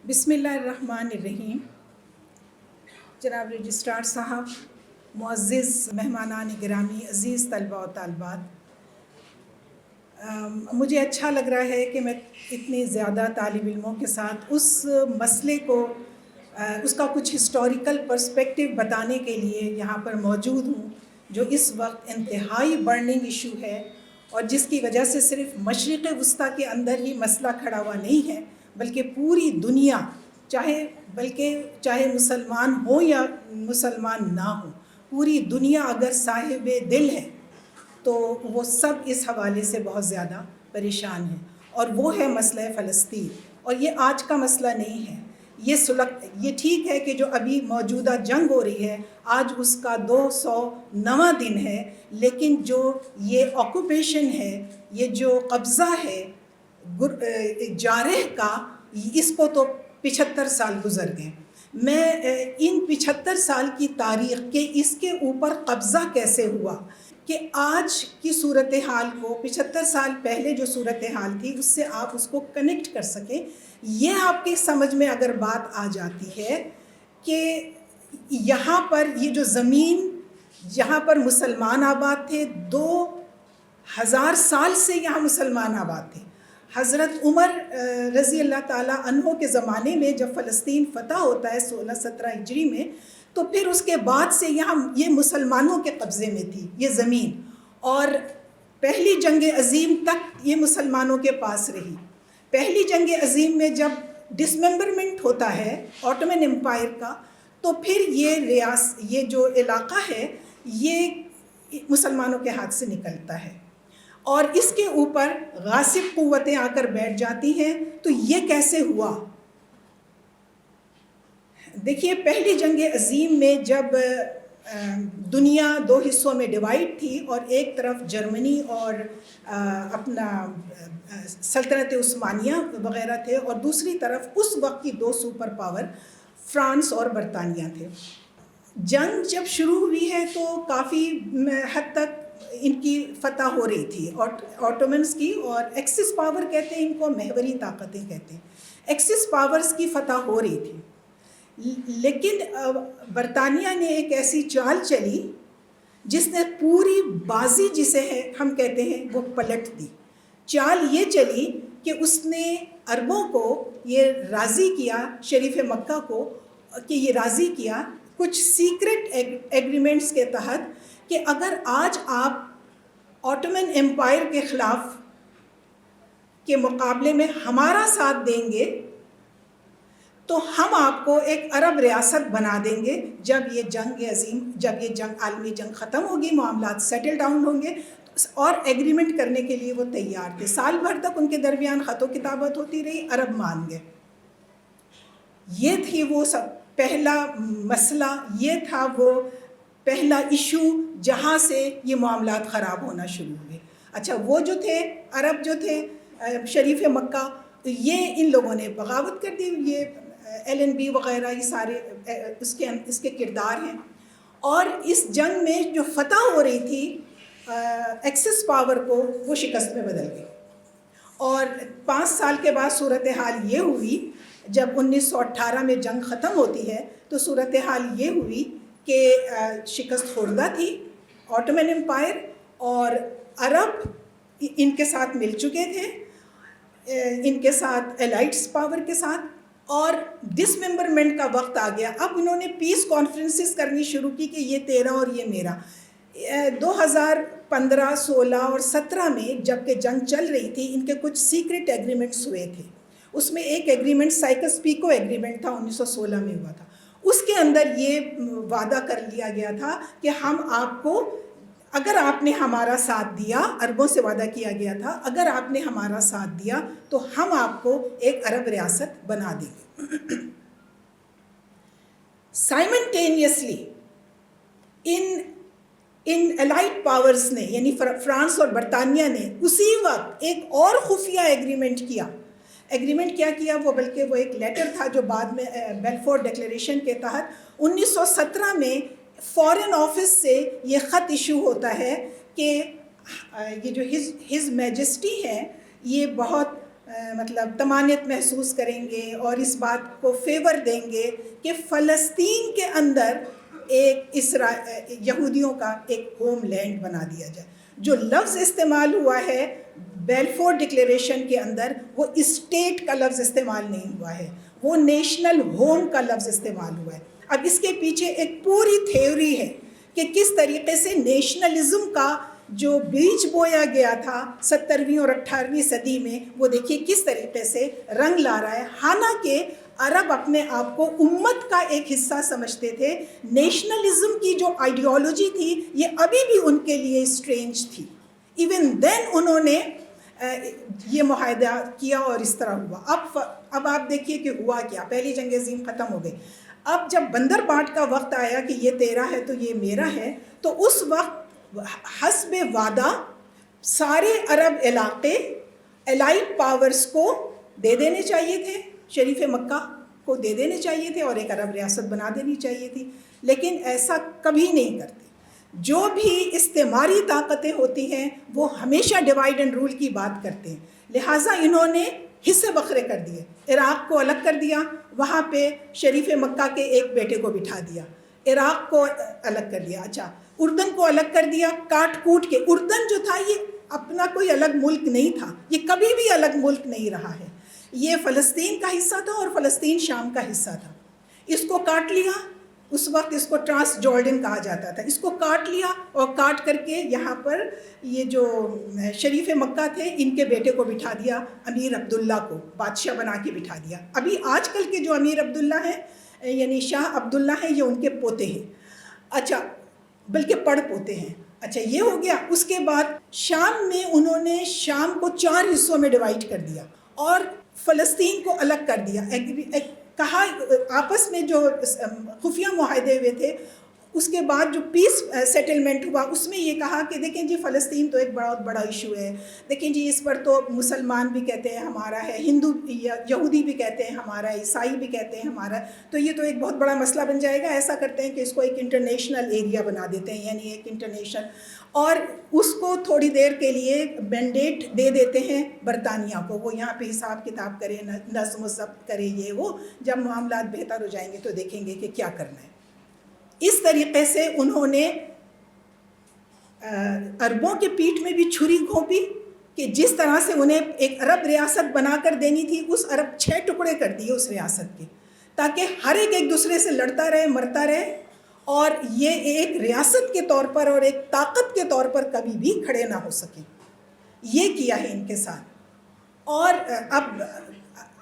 بسم اللہ الرحمن الرحیم۔ جناب رجسٹرار صاحب، معزز مہمانان گرامی، عزیز طلباء و طالبات، مجھے اچھا لگ رہا ہے کہ میں اتنی زیادہ طالب علموں کے ساتھ اس مسئلے کو اس کا کچھ ہسٹوریکل پرسپیکٹیو بتانے کے لیے یہاں پر موجود ہوں، جو اس وقت انتہائی برننگ ایشو ہے اور جس کی وجہ سے صرف مشرق وسطیٰ کے اندر ہی مسئلہ کھڑا ہوا نہیں ہے بلکہ پوری دنیا، چاہے مسلمان ہو یا مسلمان نہ ہو، پوری دنیا اگر صاحب دل ہے تو وہ سب اس حوالے سے بہت زیادہ پریشان ہیں، اور وہ ہے مسئلہ فلسطین۔ اور یہ آج کا مسئلہ نہیں ہے، یہ ٹھیک ہے کہ جو ابھی موجودہ جنگ ہو رہی ہے آج اس کا 209واں دن ہے، لیکن جو یہ آکوپیشن ہے، یہ جو قبضہ ہے جارح کا، اس کو تو 75 سال گزر گئے۔ میں ان 75 سال کی تاریخ کے اس کے اوپر قبضہ کیسے ہوا کہ آج کی صورتحال کو 75 سال پہلے جو صورتحال تھی اس سے آپ اس کو کنیکٹ کر سکیں، یہ آپ کی سمجھ میں اگر بات آ جاتی ہے کہ یہاں پر یہ جو زمین جہاں پر مسلمان آباد تھے، 2000 سال سے یہاں مسلمان آباد تھے۔ حضرت عمر رضی اللہ تعالیٰ عنہ کے زمانے میں جب فلسطین فتح ہوتا ہے 1617 ہجری میں، تو پھر اس کے بعد سے یہاں یہ مسلمانوں کے قبضے میں تھی یہ زمین، اور پہلی جنگ عظیم تک یہ مسلمانوں کے پاس رہی۔ پہلی جنگ عظیم میں جب ڈسممبرمنٹ ہوتا ہے آٹومن امپائر کا، تو پھر یہ جو علاقہ ہے یہ مسلمانوں کے ہاتھ سے نکلتا ہے اور اس کے اوپر غاصب قوتیں آ کر بیٹھ جاتی ہیں۔ تو یہ کیسے ہوا؟ دیکھیے، پہلی جنگ عظیم میں جب دنیا 2 حصوں میں ڈیوائیڈ تھی اور ایک طرف جرمنی اور اپنا سلطنت عثمانیہ وغیرہ تھے، اور دوسری طرف اس وقت کی 2 سپر پاور فرانس اور برطانیہ تھے۔ جنگ جب شروع ہوئی ہے تو کافی حد تک ان کی فتح ہو رہی تھی، آٹومنز کی، اور ایکسس پاور کہتے ہیں ان کو، محوری طاقتیں کہتے ہیں، ایکسس پاورز کی فتح ہو رہی تھی۔ لیکن برطانیہ نے ایک ایسی چال چلی جس نے پوری بازی جسے ہم کہتے ہیں وہ پلٹ دی۔ چال یہ چلی کہ اس نے عربوں کو یہ راضی کیا، شریف مکہ کو کہ یہ راضی کیا کچھ سیکرٹ ایگریمنٹس کے تحت کہ اگر آج آپ آٹومن امپائر کے خلاف کے مقابلے میں ہمارا ساتھ دیں گے تو ہم آپ کو ایک عرب ریاست بنا دیں گے۔ جب یہ عالمی جنگ ختم ہوگی، معاملات سیٹل ڈاؤن ہوں گے، اور ایگریمنٹ کرنے کے لیے وہ تیار تھے۔ سال بھر تک ان کے درمیان خط و کتابت ہوتی رہی، عرب مان گئے۔ یہ تھی وہ سب پہلا مسئلہ، یہ تھا وہ پہلا ایشو جہاں سے یہ معاملات خراب ہونا شروع ہوئے۔ اچھا، وہ جو تھے عرب جو تھے شریف مکہ، یہ ان لوگوں نے بغاوت کر دی، یہ LNB وغیرہ یہ سارے اس کے کردار ہیں، اور اس جنگ میں جو فتح ہو رہی تھی ایکسس پاور کو، وہ شکست میں بدل گئی۔ اور 5 سال کے بعد صورتحال یہ ہوئی، جب 1918 میں جنگ ختم ہوتی ہے تو صورتحال یہ ہوئی کہ شکست خوردہ تھی آٹومن امپائر، اور عرب ان کے ساتھ مل چکے تھے، ان کے ساتھ الائٹس پاور کے ساتھ، اور ڈسممبرمنٹ کا وقت آ گیا۔ اب انہوں نے پیس کانفرنسز کرنی شروع کی کہ یہ تیرا اور یہ میرا۔ 2015، 16 اور 17 میں جب کہ جنگ چل رہی تھی، ان کے کچھ سیکرٹ ایگریمنٹس ہوئے تھے۔ اس میں ایک ایگریمنٹ سائکس پیکو ایگریمنٹ تھا، 1916 میں ہوا تھا۔ اس کے اندر یہ وعدہ کر لیا گیا تھا کہ ہم آپ کو، اگر آپ نے ہمارا ساتھ دیا، عربوں سے وعدہ کیا گیا تھا، اگر آپ نے ہمارا ساتھ دیا تو ہم آپ کو ایک عرب ریاست بنا دیں گے۔ سائمنٹینیسلی ان الائٹ پاورز نے، یعنی فرانس اور برطانیہ نے، اسی وقت ایک اور خفیہ ایگریمنٹ کیا۔ وہ بلکہ وہ ایک لیٹر تھا جو بعد میں بیلفور ڈکلیریشن کے تحت 1917 میں فارن آفس سے یہ خط ایشو ہوتا ہے کہ یہ جو ہز میجسٹی ہے، یہ بہت مطلب طمانیت محسوس کریں گے اور اس بات کو فیور دیں گے کہ فلسطین کے اندر ایک یہودیوں کا ایک ہوم لینڈ بنا دیا جائے. جو لفظ استعمال ہوا ہے بیلفور ڈکلیریشن کے اندر وہ اسٹیٹ کا لفظ استعمال نہیں ہوا ہے, وہ نیشنل ہوم کا لفظ استعمال ہوا ہے. اب اس کے پیچھے ایک پوری تھیوری ہے کہ کس طریقے سے نیشنلزم کا جو بیج بویا گیا تھا 17ویں اور 18ویں صدی میں, وہ دیکھیے کس طریقے سے رنگ لا رہا ہے. حالانکہ عرب اپنے آپ کو امت کا ایک حصہ سمجھتے تھے, نیشنلزم کی جو آئیڈیالوجی تھی یہ ابھی بھی ان کے لیے اسٹرینج تھی. ایون دین انہوں نے یہ معاہدہ کیا اور اس طرح ہوا. اب آپ دیکھیے کہ ہوا کیا. پہلی جنگ عظیم ختم ہو گئی. اب جب بندر بانٹ کا وقت آیا کہ یہ تیرا ہے تو یہ میرا ہے, تو اس وقت حسب وعدہ سارے عرب علاقے الائٹ پاورز کو دے دینے چاہیے تھے, شریف مکہ کو دے دینے چاہیے تھے اور ایک عرب ریاست بنا دینی چاہیے تھی. لیکن ایسا کبھی نہیں کرتے. جو بھی استعماری طاقتیں ہوتی ہیں وہ ہمیشہ ڈیوائیڈ اینڈ رول کی بات کرتے ہیں. لہٰذا انہوں نے حصے بکھرے کر دیے. عراق کو الگ کر دیا, وہاں پہ شریف مکہ کے ایک بیٹے کو بٹھا دیا. عراق کو الگ کر دیا. اچھا, اردن کو الگ کر دیا کاٹ کوٹ کے. اردن جو تھا یہ اپنا کوئی الگ ملک نہیں تھا, یہ کبھی بھی الگ ملک نہیں رہا ہے. یہ فلسطین کا حصہ تھا اور فلسطین شام کا حصہ تھا. اس کو کاٹ لیا. اس وقت اس کو ٹرانس جارڈن کہا جاتا تھا. اس کو کاٹ لیا اور کاٹ کر کے یہاں پر یہ جو شریف مکہ تھے ان کے بیٹے کو بٹھا دیا, امیر عبداللہ کو بادشاہ بنا کے بٹھا دیا. ابھی آج کل کے جو امیر عبداللہ ہیں یعنی شاہ عبداللہ ہیں, یہ ان کے پوتے ہیں. اچھا, بلکہ پڑ پوتے ہیں. اچھا, یہ ہو گیا. اس کے بعد شام میں انہوں نے شام کو 4 حصوں میں ڈیوائیڈ کر دیا اور فلسطین کو الگ کر دیا. کہا آپس میں جو خفیہ معاہدے ہوئے تھے اس کے بعد جو پیس سیٹلمنٹ ہوا اس میں یہ کہا کہ دیکھیں جی فلسطین تو ایک بہت بڑا ایشو ہے, دیکھیں جی اس پر تو مسلمان بھی کہتے ہیں ہمارا ہے, ہندو یہودی بھی کہتے ہیں ہمارا ہے, عیسائی بھی کہتے ہیں ہمارا, تو یہ تو ایک بہت بڑا مسئلہ بن جائے گا. ایسا کرتے ہیں کہ اس کو ایک انٹرنیشنل ایریا بنا دیتے ہیں, یعنی ایک انٹرنیشنل, اور اس کو تھوڑی دیر کے لیے مینڈیٹ دے دیتے ہیں برطانیہ کو. وہ یہاں پہ حساب کتاب کرے, نظم و ضبط کرے, یہ وہ جب معاملات بہتر ہو جائیں گے تو دیکھیں گے کہ کیا کرنا ہے. اس طریقے سے انہوں نے عربوں کے پیٹھ میں بھی چھری گھونپی کہ جس طرح سے انہیں ایک عرب ریاست بنا کر دینی تھی, اس عرب 6 ٹکڑے کر دیے اس ریاست کے, تاکہ ہر ایک دوسرے سے لڑتا رہے, مرتا رہے, اور یہ ایک ریاست کے طور پر اور ایک طاقت کے طور پر کبھی بھی کھڑے نہ ہو سکیں. یہ کیا ہے ان کے ساتھ. اور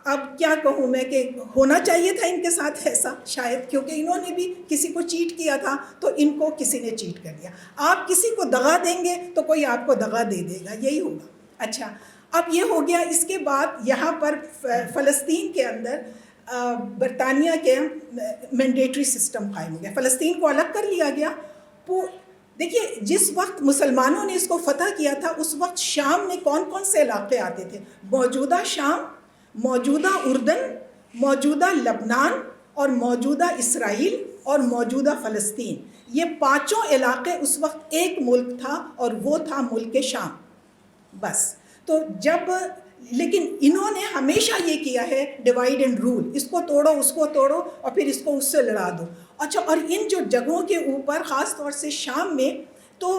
اب کیا کہوں میں کہ ہونا چاہیے تھا ان کے ساتھ ایسا شاید, کیونکہ انہوں نے بھی کسی کو چیٹ کیا تھا تو ان کو کسی نے چیٹ کر دیا. آپ کسی کو دغا دیں گے تو کوئی آپ کو دغا دے دے گا, یہی ہوگا. اچھا, اب یہ ہو گیا. اس کے بعد یہاں پر فلسطین کے اندر برطانیہ کے مینڈیٹری سسٹم قائم ہو گیا. فلسطین کو الگ کر لیا گیا. دیکھیے جس وقت مسلمانوں نے اس کو فتح کیا تھا اس وقت شام میں کون کون سے علاقے آتے تھے. موجودہ شام, موجودہ اردن, موجودہ لبنان اور موجودہ اسرائیل اور موجودہ فلسطین, یہ 5 علاقے اس وقت ایک ملک تھا اور وہ تھا ملک شام بس. تو لیکن انہوں نے ہمیشہ یہ کیا ہے ڈیوائیڈ اینڈ رول, اس کو توڑو اس کو توڑو اور پھر اس کو اس سے لڑا دو. اچھا, اور ان جو جگہوں کے اوپر خاص طور سے شام میں تو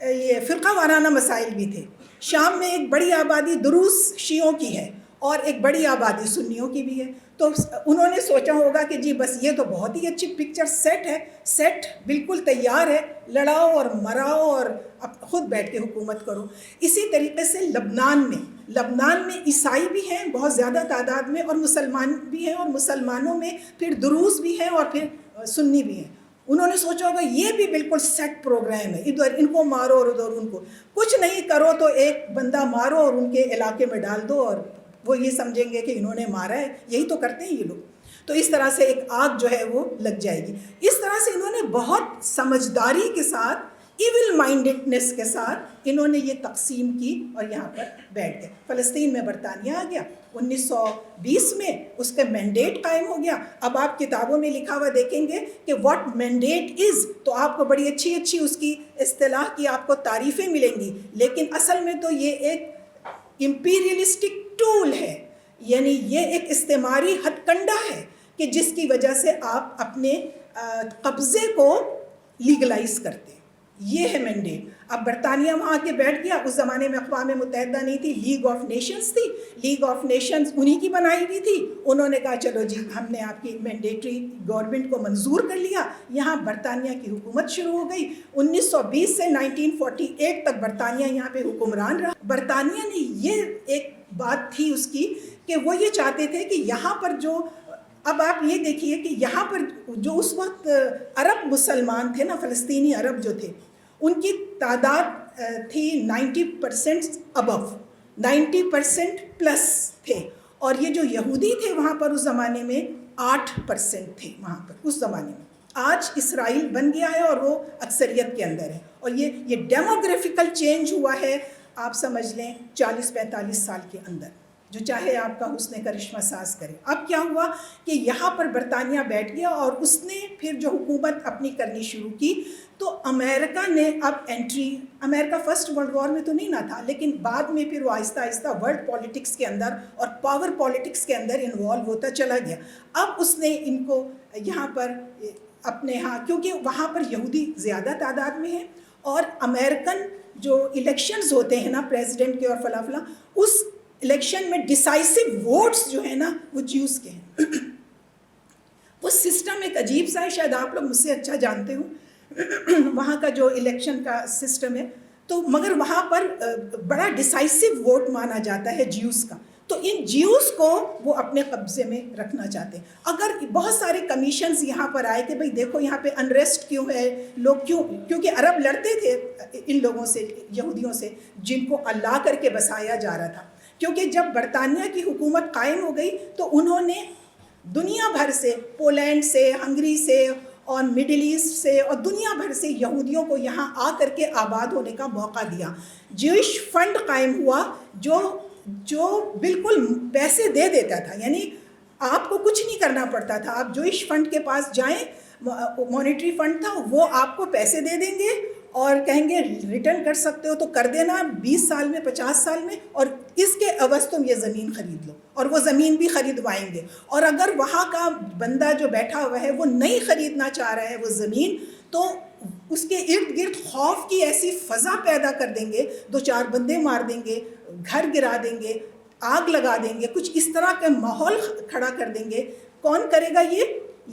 یہ فرقہ وارانہ مسائل بھی تھے. شام میں ایک بڑی آبادی دروز شیعوں کی ہے اور ایک بڑی آبادی سنیوں کی بھی ہے. تو انہوں نے سوچا ہوگا کہ جی بس یہ تو بہت ہی اچھی پکچر سیٹ ہے, سیٹ بالکل تیار ہے, لڑاؤ اور مراؤ اور خود بیٹھ کے حکومت کرو. اسی طریقے سے لبنان میں عیسائی بھی ہیں بہت زیادہ تعداد میں اور مسلمان بھی ہیں, اور مسلمانوں میں پھر دروز بھی ہیں اور پھر سنی بھی ہیں. انہوں نے سوچا ہوگا یہ بھی بالکل سیٹ پروگرام ہے, ادھر ان کو مارو اور ادھر ان کو. کچھ نہیں کرو تو ایک بندہ مارو اور ان کے علاقے میں ڈال دو اور وہ یہ سمجھیں گے کہ انہوں نے مارا ہے. یہی تو کرتے ہیں یہ لوگ. تو اس طرح سے ایک آگ جو ہے وہ لگ جائے گی. اس طرح سے انہوں نے بہت سمجھداری کے ساتھ, ایول مائنڈڈنس کے ساتھ انہوں نے یہ تقسیم کی اور یہاں پر بیٹھ گئے. فلسطین میں برطانیہ آ گیا 1920 میں, اس کا مینڈیٹ قائم ہو گیا. اب آپ کتابوں میں لکھا ہوا دیکھیں گے کہ واٹ مینڈیٹ از, تو آپ کو بڑی اچھی اس کی اصطلاح کی آپ کو تعریفیں ملیں گی, لیکن اصل میں تو یہ ایک امپیریلسٹک ٹول ہے, یعنی یہ ایک استعماری ہتھ کنڈا ہے کہ جس کی وجہ سے آپ اپنے قبضے کو لیگلائز کرتے. یہ ہے مینڈیٹ. اب برطانیہ وہاں کے بیٹھ گیا. اس زمانے میں اقوام متحدہ نہیں تھی, لیگ آف نیشنز تھی. لیگ آف نیشنز انہی کی بنائی ہوئی تھی. انہوں نے کہا چلو جی ہم نے آپ کی مینڈیٹری گورنمنٹ کو منظور کر لیا. یہاں برطانیہ کی حکومت شروع ہو گئی. 1920 سے 1948 تک برطانیہ یہاں پہ حکمران رہا. برطانیہ نے یہ ایک بات تھی اس کی کہ وہ یہ چاہتے تھے کہ یہاں پر جو, اب آپ یہ دیکھیے کہ یہاں پر جو اس وقت عرب مسلمان تھے نا, فلسطینی عرب جو تھے, ان کی تعداد تھی 90% ابو, 90% پلس تھے. اور یہ جو یہودی تھے وہاں پر اس زمانے میں 8% تھے وہاں پر اس زمانے میں. آج اسرائیل بن گیا ہے اور وہ اکثریت کے اندر ہے. اور یہ ڈیموگرافیکل چینج ہوا ہے, آپ سمجھ لیں 40-45 سال کے اندر, جو چاہے آپ کا حسن کرشمہ ساز کرے. اب کیا ہوا کہ یہاں پر برطانیہ بیٹھ گیا اور اس نے پھر جو حکومت اپنی کرنی شروع کی, تو امریکہ نے اب انٹری, امریکہ فرسٹ ورلڈ وار میں تو نہیں نہ تھا, لیکن بعد میں پھر وہ آہستہ آہستہ ورلڈ پالیٹکس کے اندر اور پاور پالیٹکس کے اندر انوالو ہوتا چلا گیا. اب اس نے ان کو یہاں پر اپنے ہاں, کیونکہ وہاں پر یہودی زیادہ تعداد میں ہیں, اور امریکن جو الیکشنز ہوتے ہیں نا پریزیڈنٹ کے اور فلاں فلاں, اس الیکشن میں ڈیسائسو ووٹس جو ہیں نا وہ جیوز کے ہیں. وہ سسٹم ایک عجیب سا ہے, شاید آپ لوگ مجھ سے اچھا جانتے ہو وہاں کا جو الیکشن کا سسٹم ہے. تو مگر وہاں پر بڑا ڈیسائسو ووٹ مانا جاتا ہے جیوز کا. تو ان جیوز کو وہ اپنے قبضے میں رکھنا چاہتے ہیں. اگر بہت سارے کمیشنز یہاں پر آئے کہ بھئی دیکھو یہاں پہ انریسٹ کیوں ہے, لوگ کیوں, کیونکہ عرب لڑتے تھے ان لوگوں سے, یہودیوں سے, جن کو اللہ کر کے بسایا جا رہا تھا. کیونکہ جب برطانیہ کی حکومت قائم ہو گئی تو انہوں نے دنیا بھر سے, پولینڈ سے, ہنگری سے اور مڈل ایسٹ سے اور دنیا بھر سے یہودیوں کو یہاں آ کر کے آباد ہونے کا موقع دیا. جوئش فنڈ قائم ہوا جو بالکل پیسے دے دیتا تھا, یعنی آپ کو کچھ نہیں کرنا پڑتا تھا. آپ جوئش فنڈ کے پاس جائیں, مانیٹری فنڈ تھا, وہ آپ کو پیسے دے دیں گے اور کہیں گے ریٹرن کر سکتے ہو تو کر دینا 20 سال میں, 50 سال میں, اور اس کے عوض تم یہ زمین خرید لو. اور وہ زمین بھی خریدوائیں گے. اور اگر وہاں کا بندہ جو بیٹھا ہوا ہے وہ نہیں خریدنا چاہ رہا ہے وہ زمین, تو اس کے ارد گرد خوف کی ایسی فضا پیدا کر دیں گے, 2-4 بندے مار دیں گے, گھر گرا دیں گے, آگ لگا دیں گے, کچھ اس طرح کا ماحول کھڑا کر دیں گے. کون کرے گا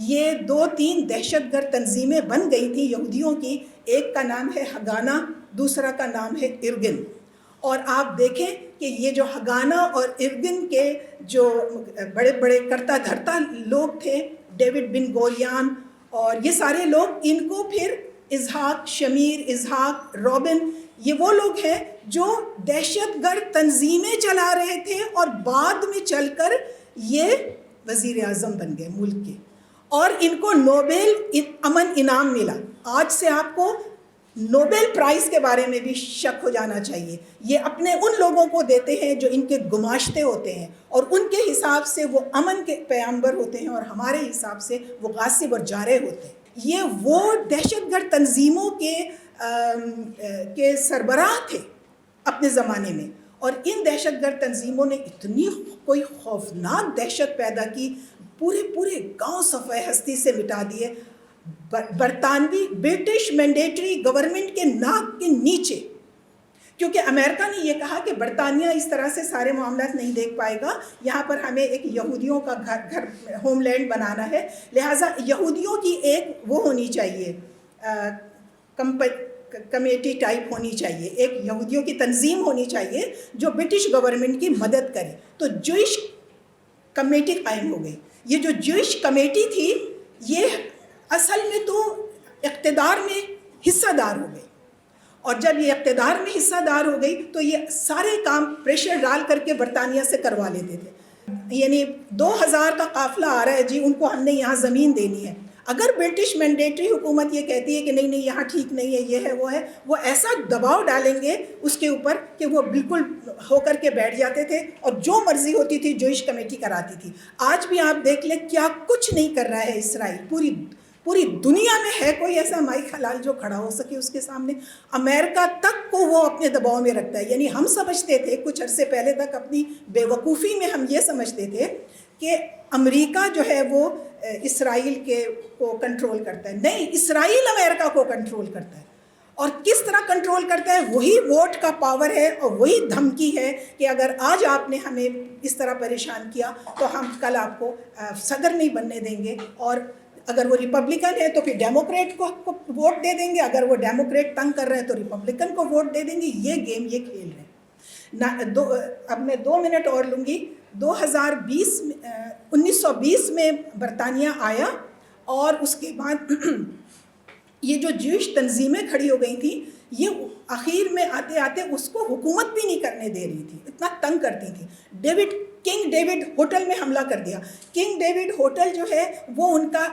یہ 2-3 دہشت گرد تنظیمیں بن گئی تھیں یہودیوں کی. ایک کا نام ہے ہگانا, دوسرا کا نام ہے ارگن. اور آپ دیکھیں کہ یہ جو ہگانا اور ارگن کے جو بڑے بڑے کرتا دھرتا لوگ تھے, ڈیوڈ بن گوریان اور یہ سارے لوگ, ان کو پھر اسحاق شمیر, اسحاق رابن, یہ وہ لوگ ہیں جو دہشت گرد تنظیمیں چلا رہے تھے اور بعد میں چل کر یہ وزیر اعظم بن گئے ملک کے. اور ان کو نوبل امن انعام ملا. آج سے آپ کو نوبل پرائز کے بارے میں بھی شک ہو جانا چاہیے. یہ اپنے ان لوگوں کو دیتے ہیں جو ان کے گماشتے ہوتے ہیں, اور ان کے حساب سے وہ امن کے پیغمبر ہوتے ہیں, اور ہمارے حساب سے وہ غاصب اور جارح ہوتے ہیں. یہ وہ دہشت گرد تنظیموں کے سربراہ تھے اپنے زمانے میں. اور ان دہشت گرد تنظیموں نے اتنی کوئی خوفناک دہشت پیدا کی, پورے گاؤں صفحہ ہستی سے مٹا دیے. برطانوی برٹش مینڈیٹری گورنمنٹ کے ناک کے نیچے, کیونکہ امریکہ نے یہ کہا کہ برطانیہ اس طرح سے سارے معاملات نہیں دیکھ پائے گا, یہاں پر ہمیں ایک یہودیوں کا گھر ہوم لینڈ بنانا ہے, لہٰذا یہودیوں کی ایک وہ ہونی چاہیے, کمیٹی ٹائپ ہونی چاہیے, ایک یہودیوں کی تنظیم ہونی چاہیے جو برٹش گورنمنٹ کی مدد کرے. تو جوئش کمیٹی قائم ہو گئی. یہ جو جوئش کمیٹی تھی یہ اصل میں تو اقتدار میں حصہ دار ہو گئی, اور جب یہ اقتدار میں حصہ دار ہو گئی تو یہ سارے کام پریشر ڈال کر کے برطانیہ سے کروا لیتے تھے. یعنی 2000 کا قافلہ آ رہا ہے جی, ان کو ہم نے یہاں زمین دینی ہے. اگر برٹش مینڈیٹری حکومت یہ کہتی ہے کہ نہیں یہاں ٹھیک نہیں ہے, یہ ہے وہ ہے, وہ ایسا دباؤ ڈالیں گے اس کے اوپر کہ وہ بالکل ہو کر کے بیٹھ جاتے تھے, اور جو مرضی ہوتی تھی جوئش کمیٹی کراتی تھی. آج بھی آپ دیکھ لیں کیا کچھ نہیں کر رہا ہے اسرائیل. پوری پوری دنیا میں ہے کوئی ایسا مائک حلال جو کھڑا ہو سکے اس کے سامنے؟ امریکہ تک کو وہ اپنے دباؤ میں رکھتا ہے. یعنی ہم سمجھتے تھے کچھ عرصے پہلے تک، اپنی بے وقوفی میں ہم یہ سمجھتے تھے کہ امریکہ جو ہے وہ اسرائیل کو کنٹرول کرتا ہے. نہیں، اسرائیل امریکہ کو کنٹرول کرتا ہے. اور کس طرح کنٹرول کرتا ہے؟ وہی ووٹ کا پاور ہے اور وہی دھمکی ہے کہ اگر آج آپ نے ہمیں اس طرح پریشان کیا تو ہم کل آپ کو صدر نہیں بننے دیں گے، اور اگر وہ ریپبلکن ہے تو پھر ڈیموکریٹ کو ووٹ دے دیں گے، اگر وہ ڈیموکریٹ تنگ کر رہے ہیں تو ریپبلکن کو ووٹ دے دیں گے. یہ گیم یہ کھیل رہے ہیں. اب میں 2 منٹ اور لوں گی. 1920 میں برطانیہ آیا، اور اس کے بعد یہ جو جوش تنظیمیں کھڑی ہو گئی تھیں، یہ آخر میں آتے آتے اس کو حکومت بھی نہیں کرنے دے رہی تھی، اتنا تنگ کرتی تھیں. کنگ ڈیوڈ ہوٹل میں حملہ کر دیا. کنگ ڈیوڈ ہوٹل جو ہے وہ ان کا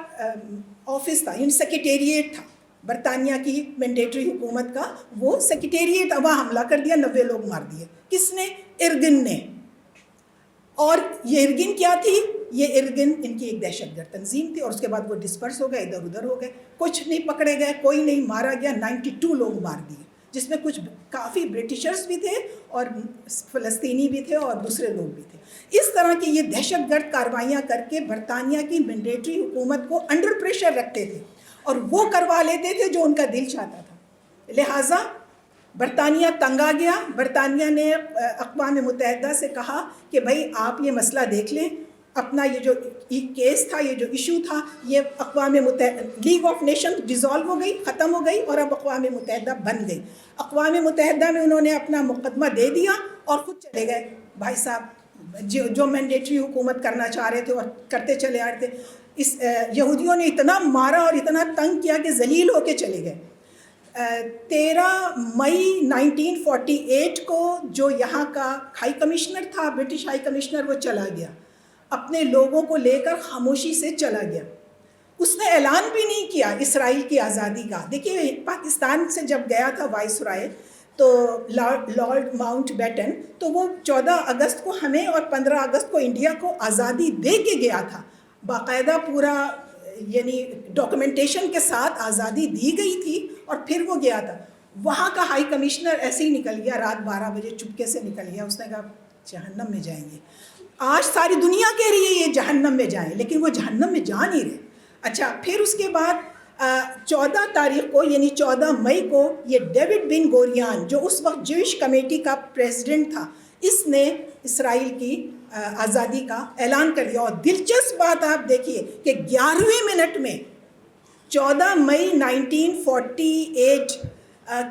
آفس تھا، یعنی سیکریٹریٹ تھا برطانیہ کی مینڈیٹری حکومت کا. وہ سیکریٹریٹ وہاں حملہ کر دیا، 90 لوگ مار دیے. کس نے؟ ارگن نے. اور یہ ارگن کیا تھی؟ یہ ارگن ان کی ایک دہشت گرد تنظیم تھی، اور اس کے بعد وہ ڈسپرس ہو گئے، ادھر ادھر ہو گئے. کچھ نہیں پکڑے گئے، کوئی نہیں مارا گیا. 92 لوگ مار دیے، جس میں کچھ کافی برٹشرز بھی تھے اور فلسطینی بھی تھے اور دوسرے لوگ بھی تھے. اس طرح کی یہ دہشت گرد کاروائیاں کر کے برطانیہ کی مینڈیٹری حکومت کو انڈر پریشر رکھتے تھے، اور وہ کروا لیتے تھے جو ان کا دل چاہتا تھا. لہٰذا برطانیہ تنگ آ گیا. برطانیہ نے اقوام متحدہ سے کہا کہ بھائی آپ یہ مسئلہ دیکھ لیں. اپنا یہ جو کیس تھا، یہ جو ایشو تھا، یہ اقوام متحدہ لیگ آف نیشن ڈیزالو ہو گئی، ختم ہو گئی، اور اب اقوام متحدہ بن گئی. اقوام متحدہ میں انہوں نے اپنا مقدمہ دے دیا اور خود چلے گئے. بھائی صاحب جو مینڈیٹری حکومت کرنا چاہ رہے تھے اور کرتے چلے آ رہے تھے، اس یہودیوں نے اتنا مارا اور اتنا تنگ کیا کہ ذلیل ہو کے چلے گئے. 13 مئی 1948 کو جو یہاں کا ہائی کمشنر تھا، برٹش ہائی کمشنر، وہ چلا گیا، اپنے لوگوں کو لے کر خاموشی سے چلا گیا. اس نے اعلان بھی نہیں کیا اسرائیل کی آزادی کا. دیکھیے، پاکستان سے جب گیا تھا وائس رائے تو لارڈ ماؤنٹ بیٹن، تو وہ 14 اگست کو ہمیں اور 15 اگست کو انڈیا کو آزادی دے کے گیا تھا. باقاعدہ پورا یعنی ڈاکومنٹیشن کے ساتھ آزادی دی گئی تھی، اور پھر وہ گیا تھا. وہاں کا ہائی کمشنر ایسے ہی نکل گیا، رات 12 بجے چپکے سے نکل گیا. اس نے کہا جہنم میں جائیں گے. آج ساری دنیا کہہ رہی ہے یہ جہنم میں جائیں، لیکن وہ جہنم میں جا نہیں رہے. اچھا، پھر اس کے بعد 14 تاریخ کو، یعنی 14 مئی کو، یہ ڈیوڈ بن گوریان جو اس وقت جوش کمیٹی کا پریزیڈنٹ تھا، اس نے اسرائیل کی آزادی کا اعلان کر دیا. اور دلچسپ بات آپ دیکھیے کہ 11ویں منٹ میں 14 مئی 1948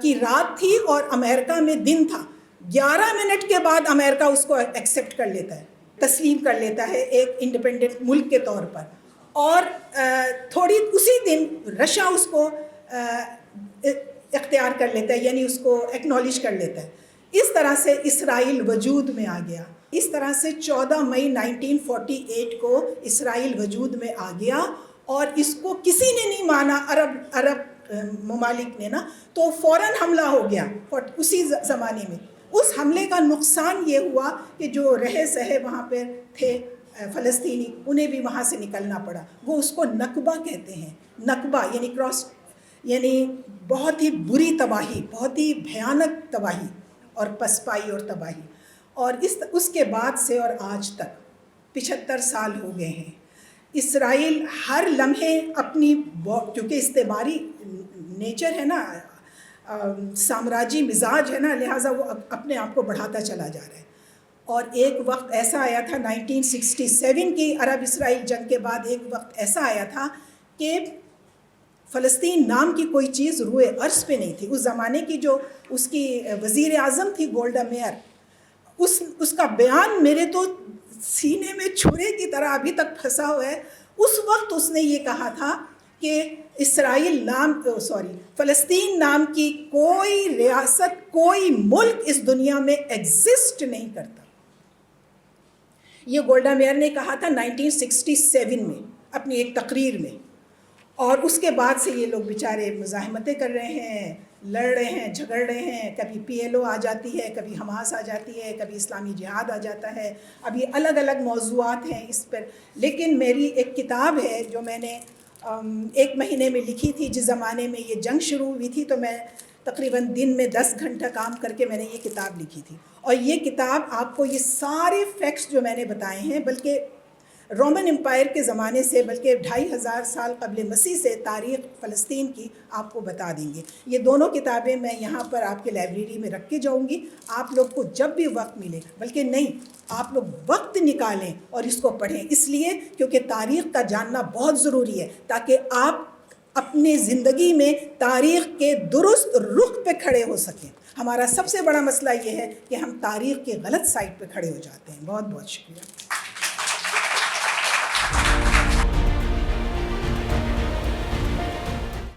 کی رات تھی اور امریکہ میں دن تھا. 11 منٹ کے بعد امریکہ اس کو ایکسیپٹ کر لیتا ہے، تسلیم کر لیتا ہے ایک انڈیپینڈنٹ ملک کے طور پر. اور تھوڑی اسی دن رشیا اس کو اختیار کر لیتا ہے، یعنی اس کو ایکنالج کر لیتا ہے. اس طرح سے اسرائیل وجود میں آ گیا. اس طرح سے 14 مئی 1948 کو اسرائیل وجود میں آ گیا، اور اس کو کسی نے نہیں مانا، عرب ممالک نے نا، تو فوراً حملہ ہو گیا اسی زمانے میں. اس حملے کا نقصان یہ ہوا کہ جو رہے سہے وہاں پہ تھے فلسطینی، انہیں بھی وہاں سے نکلنا پڑا. وہ اس کو نکبہ کہتے ہیں. نکبہ یعنی یعنی بہت ہی بری تباہی، بہت ہی بھیانک تباہی اور پسپائی اور تباہی. اور اس کے بعد سے اور آج تک 75 سال ہو گئے ہیں. اسرائیل ہر لمحے اپنی، کیونکہ استعماری نیچر ہے نا، سامراجی مزاج ہے نا، لہٰذا وہ اپنے آپ کو بڑھاتا چلا جا رہا ہے. اور ایک وقت ایسا آیا تھا 1967 کی عرب اسرائیل جنگ کے بعد، ایک وقت ایسا آیا تھا کہ فلسطین نام کی کوئی چیز روئے عرض پہ نہیں تھی. اس زمانے کی جو اس کی وزیر اعظم تھی گولڈا میئر، اس کا بیان میرے تو سینے میں چھرے کی طرح ابھی تک پھنسا ہوا ہے. اس وقت اس نے یہ کہا تھا کہ فلسطین نام کی کوئی ریاست، کوئی ملک اس دنیا میں ایگزسٹ نہیں کرتا. یہ گولڈا میئر نے کہا تھا 1967 میں اپنی ایک تقریر میں. اور اس کے بعد سے یہ لوگ بیچارے مزاحمتیں کر رہے ہیں، لڑ رہے ہیں، جھگڑ رہے ہیں. کبھی PLO آ جاتی ہے، کبھی حماس آ جاتی ہے، کبھی اسلامی جہاد آ جاتا ہے. اب یہ الگ الگ موضوعات ہیں اس پر. لیکن میری ایک کتاب ہے جو میں نے ایک مہینے میں لکھی تھی. جس زمانے میں یہ جنگ شروع ہوئی تھی تو میں تقریباً دن میں 10 گھنٹہ کام کر کے میں نے یہ کتاب لکھی تھی. اور یہ کتاب آپ کو یہ سارے فیکٹس جو میں نے بتائے ہیں، بلکہ رومن امپائر کے زمانے سے، بلکہ 2500 سال قبل مسیح سے تاریخ فلسطین کی آپ کو بتا دیں گے. یہ دونوں کتابیں میں یہاں پر آپ کے لائبریری میں رکھ کے جاؤں گی. آپ لوگ کو جب بھی وقت ملے، بلکہ نہیں، آپ لوگ وقت نکالیں اور اس کو پڑھیں، اس لیے کیونکہ تاریخ کا جاننا بہت ضروری ہے، تاکہ آپ اپنی زندگی میں تاریخ کے درست رخ پہ کھڑے ہو سکیں. ہمارا سب سے بڑا مسئلہ یہ ہے کہ ہم تاریخ کے غلط سائٹ پہ کھڑے ہو جاتے ہیں. بہت بہت شکریہ.